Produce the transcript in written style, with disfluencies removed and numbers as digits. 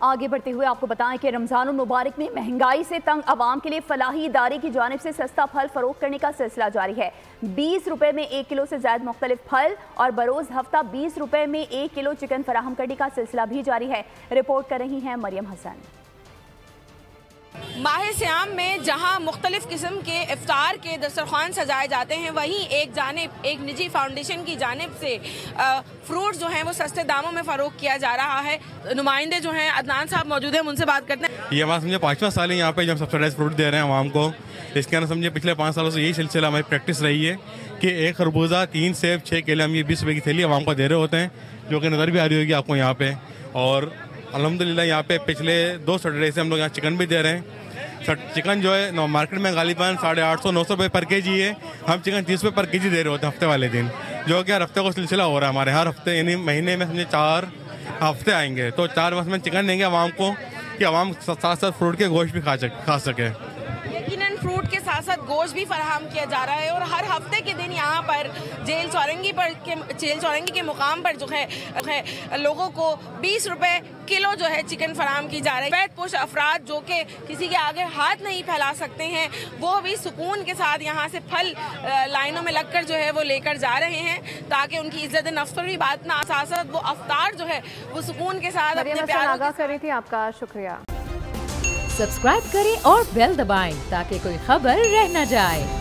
आगे बढ़ते हुए आपको बताएं कि रमजान मुबारक में महंगाई से तंग आवाम के लिए फलाही इदारे की जानिब से सस्ता फल फरोख्त करने का सिलसिला जारी है। 20 रुपए में 1 किलो से ज्यादा मुख्तलिफ फल और बरोज हफ्ता 20 रुपए में 1 किलो चिकन फराहम करने का सिलसिला भी जारी है। रिपोर्ट कर रही हैं मरियम हसन। माह सियाम में जहां मुख्तलिफ किस्म के इफ्तार के दस्तरखान सजाए जाते हैं, वहीं एक निजी फाउंडेशन की जानिब से फ्रूट जो हैं वो सस्ते दामों में फ़रोख्त किया जा रहा है। नुमाइंदे जो हैं अदनान साहब मौजूद हैं, उनसे बात करते हैं। ये हमारा समझे 5वां साल है यहाँ पे जब सब्सिडाइज फ्रूट दे रहे हैं आवाम को। इसके अंदर समझे पिछले 5 सालों से यही सिलसिला हमारी प्रैक्टिस रही है कि 1 खरबूजा 3 सेब 6 केले हम ये 20 रुपये की थैली आवाम को दे रहे होते हैं, जो कि नज़र भी आ रही होगी आपको यहाँ पे। और अल्हम्दुलिल्लाह यहाँ पे पिछले 2 सैटरडे से हम लोग यहाँ चिकन भी दे रहे हैं। चिकन जो है मार्केट में गालिबन 850-900 रुपये पर केजी है, हम चिकन 30 रुपये पर केजी दे रहे होते हैं हफ्ते वाले दिन, जो कि हर हफ्ते को सिलसिला हो रहा है हमारे। हर हफ्ते यानी महीने में समझे 4 हफ्ते आएंगे, तो 4 बस में चिकन देंगे आवाम को कि आवाम साथ साथ फ्रूट के गोश्त भी खा सके। यकीनन फ्रूट के साथ साथ गोश्त भी फराहम किया जा रहा है और हर हफ्ते के दिन यहाँ पर जेल चौरंगी के मुकाम पर जो है लोगों को 20 रुपए किलो जो है चिकन फराहम की जा रही है। वैदपुश अफराद जो कि किसी के आगे हाथ नहीं फैला सकते हैं, वो भी सुकून के साथ यहाँ से फल लाइनों में लगकर जो है वो लेकर जा रहे हैं, ताकि उनकी इज्जत नफ्स पर भी बात ना, साथ वो अफ्तार जो है वो सुकून के साथ अपने प्यारों कर रही थी। आपका शुक्रिया। सब्सक्राइब करें और बेल दबाएं ताकि कोई खबर रह न जाए।